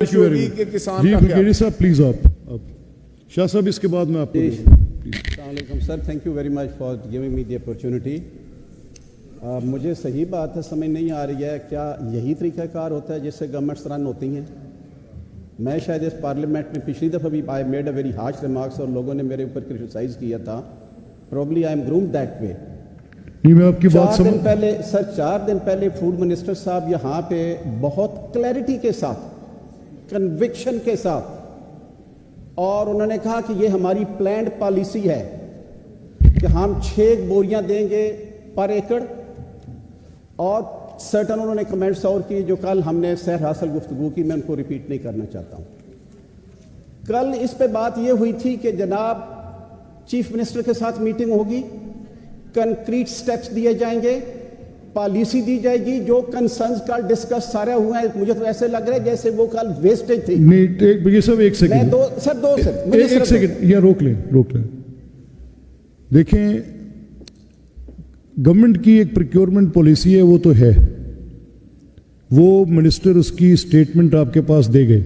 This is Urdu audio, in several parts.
جی بریگیڈیئر صاحب پلیز آپ شاہ صاحب اس کے بعد میں آپ کو السلام علیکم sir, thank you very much for giving me the opportunity. مجھے صحیح بات ہے سمجھ نہیں آ رہی ہے کیا یہی طریقہ کار ہوتا ہے جس سے گورنمنٹس رن ہوتی ہیں. میں شاید اس پارلیمنٹ میں پچھلی دفعہ بھی I made a very harsh remarks اور لوگوں نے میرے اوپر کرٹیسائز کیا تھا. Probably I am groomed that way. میں آپ کی بات 4 دن پہلے فوڈ منسٹر صاحب یہاں پہ بہت کلیئرٹی کے ساتھ، کنوکشن کے ساتھ، اور انہوں نے کہا کہ یہ ہماری پلانڈ پالیسی ہے کہ ہم 6 بوریاں دیں گے پر ایکڑ، اور سرٹن انہوں نے کمنٹس اور کی جو کل ہم نے سیر حاصل گفتگو کی، میں ان کو ریپیٹ نہیں کرنا چاہتا ہوں. کل اس پہ بات یہ ہوئی تھی کہ جناب چیف منسٹر کے ساتھ میٹنگ ہوگی، کنکریٹ سٹیپس دیے جائیں گے، پالیسی دی جائے گی. جو کنسرنز کا ڈسکس سارے ہوئے ہیں، مجھے تو ایسے لگ رہا ہے جیسے وہ کل ویسٹیج تھی. یہ سب ایک سیکنڈ ایک سیکنڈ یا روک لیں. دیکھیں، گورنمنٹ کی ایک پروکیورمنٹ پالیسی ہے، وہ تو ہے، وہ منسٹر اس کی سٹیٹمنٹ آپ کے پاس دے گئے.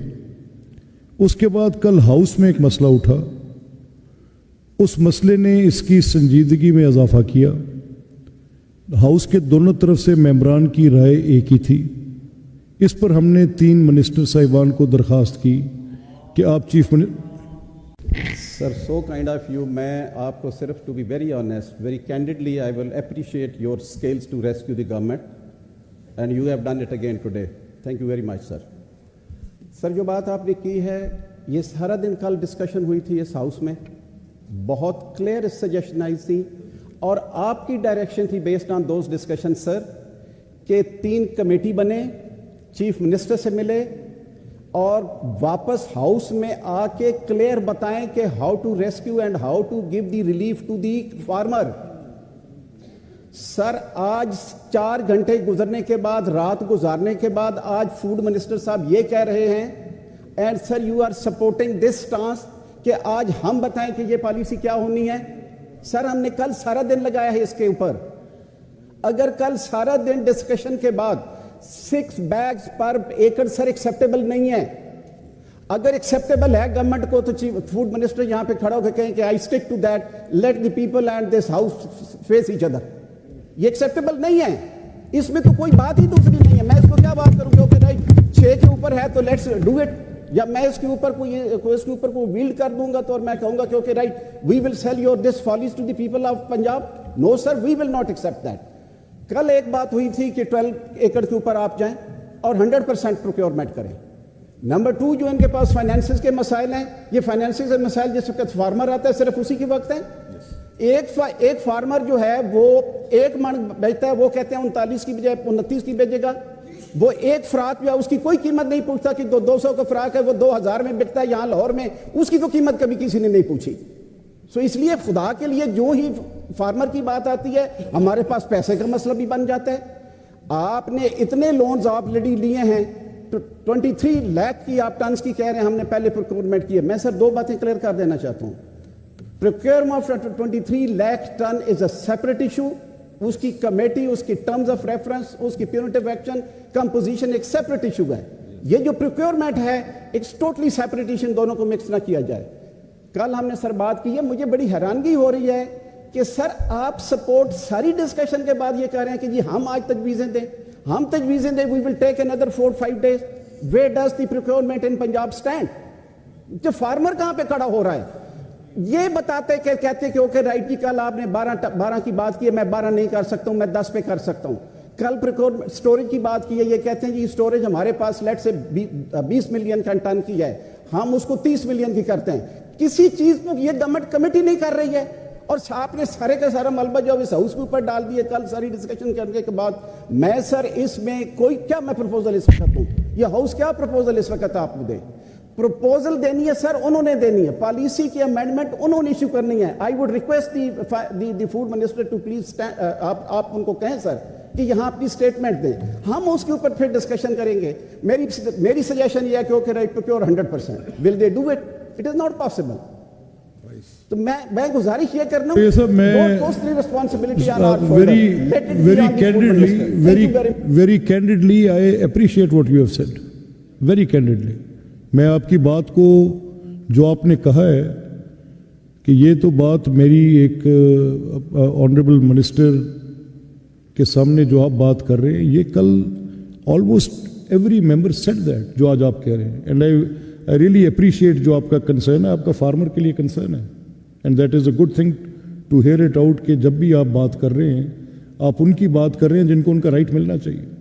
اس کے بعد کل ہاؤس میں ایک مسئلہ اٹھا، اس مسئلے نے اس کی سنجیدگی میں اضافہ کیا. ہاؤس کے دونوں طرف سے ممبران کی رائے ایک ہی تھی. اس پر ہم نے 3 منسٹر صاحبان کو درخواست کی کہ آپ chief sir, so kind of you. میں آپ کو صرف to be very honest, very candidly I will appreciate your skills to rescue the government and you have done it again today. Thank you very much sir. Sir, جو بات آپ نے کی ہے، یہ سارا دن کل ڈسکشن ہوئی تھی اس ہاؤس میں، بہت کلیئر سجیشن آئی تھی، اور آپ کی ڈائریکشن تھی بیسڈ آن دوز ڈسکشن سر کہ 3 کمیٹی بنے، چیف منسٹر سے ملے اور واپس ہاؤس میں آ کے کلیئر بتائیں کہ how to rescue and how to give the relief to the farmer. Sir, آج 4 گھنٹے گزرنے کے بعد، رات گزارنے کے بعد، آج فوڈ منسٹر صاحب یہ کہہ رہے ہیں، and sir you are supporting this stance کہ آج ہم بتائیں کہ یہ پالیسی کیا ہونی ہے. سر، ہم نے کل سارا دن لگایا ہے اس کے اوپر. اگر کل سارا دن ڈسکشن کے بعد 6 بیگز پر ایکڑ سر ایکسیپٹیبل نہیں ہے. اگر ایکسیپٹیبل ہے گورنمنٹ کو تو فوڈ منسٹر یہاں پہ کھڑا ہو کے کہیں کہ I stick to that, let the people and this house face each other. یہ ایکسیپٹیبل نہیں ہے، اس میں تو کوئی بات ہی دوسری نہیں ہے. میں اس کو کیا بات کروں گا کہ رائٹ 6 کے اوپر ہے تو لیٹس ڈو اٹ، یا میں اس کے اوپر کوئی ویلڈ کر دوں گا تو اور میں کہوں گا کہ okay right we will sell your this follies to the people of Punjab. No sir, we will not accept that. کل ایک بات ہوئی تھی کہ 12 ایکڑ کے اوپر آپ جائیں اور 100% پروکیورمنٹ کریں. نمبر 2، جو ان کے پاس فائنینسز کے مسائل ہیں، یہ فائنینسز کے مسائل جس وقت فارمر آتا ہے صرف اسی کے وقت ہیں. ایک فارمر جو ہے وہ 1 من بیچتا ہے، وہ کہتے ہیں 39 کی بجائے 29 کی بیچے گا. وہ ایک فراق جو ہے اس کی کوئی قیمت نہیں پوچھتا کہ 200 کا فراق ہے وہ 2000 میں بکتا ہے یہاں لاہور میں، اس کی تو قیمت کبھی کسی نے نہیں پوچھی. سو اس لیے خدا کے لیے جو ہی فارمر کی بات آتی ہے ہمارے پاس پیسے کا مسئلہ بھی بن جاتا ہے. آپ نے اتنے لونز آلریڈی لیے ہیں، 23 لاکھ کی آپ ٹنز کی کہہ رہے ہیں ہم نے پہلے پروکیورمنٹ کی ہے. میں سر 2 باتیں کلیئر کر دینا چاہتا ہوں. Procurement of 23 lakh ton is a separate issue. اس کی کمیٹی، اس کی ٹرمز آف ریفرنس، اس کی پیونیٹیو ایکشن، کمپوزیشن ایک سیپریٹ ایشو ہے. یہ جو پروکیورمنٹ ہے ایک ٹوٹلی سیپریٹ ایشو، دونوں کو مکس نہ کیا جائے. کل ہم نے سر بات کی ہے، مجھے بڑی حیرانگی ہو رہی ہے کہ سر آپ سپورٹ ساری ڈسکشن کے بعد یہ کہہ رہے ہیں کہ جی ہم آج تجویزیں دیں، وی ول ٹیک another 4-5 days. Where does the procurement in Punjab stand? جو فارمر کہاں پہ کھڑا ہو رہا ہے یہ بتاتے کہ کہتے کہ اوکے رائٹ جی کل آپ نے 12 کی بات کی ہے، میں 12 نہیں کر سکتا ہوں، میں 10 پہ کر سکتا ہوں. کل سٹوریج کی بات کی ہے، یہ کہتے ہیں جی سٹوریج ہمارے پاس لیٹ سے 20 ملین کا ٹن کی ہے، ہم اس کو 30 ملین کی کرتے ہیں. کسی چیز کو یہ گورنمنٹ کمیٹی نہیں کر رہی ہے، اور آپ نے سارے کا سارا ملبہ جو اس ہاؤس کے اوپر ڈال دیے. کل ساری ڈسکشن کرنے کے بعد میں سر اس میں کوئی کیا میں پروپوزل اس وقت دوں، یہ ہاؤس کیا پروپوزل اس وقت آپ کو دے؟ پروپوزل دینی ہے سر انہوں نے دینی ہے، پالیسی کی امینڈمنٹ انہوں نے ایشو کرنی ہے. I would request the food minister to please آپ ان کو کہیں سر کہ یہاں اپنی اسٹیٹمنٹ دیں، ہم اس کے اوپر پھر ڈسکشن کریں گے. میری سجیشن یہ ہے کہ okay right procure 100%. Will they do it? It is not possible. تو میں گزارش یہ کرنا ہوں very candidly I appreciate what you have said very candidly. میں آپ کی بات کو جو آپ نے کہا ہے کہ یہ تو بات میری ایک آنریبل منسٹر کے سامنے جو آپ بات کر رہے ہیں یہ کل almost every member said that جو آج آپ کہہ رہے ہیں اینڈ آئی ریئلی اپریشیٹ جو آپ کا کنسرن ہے آپ کا فارمر کے لیے کنسرن ہے and that is a good thing to hear it out کہ جب بھی آپ بات کر رہے ہیں آپ ان کی بات کر رہے ہیں جن کو ان کا رائٹ ملنا چاہیے.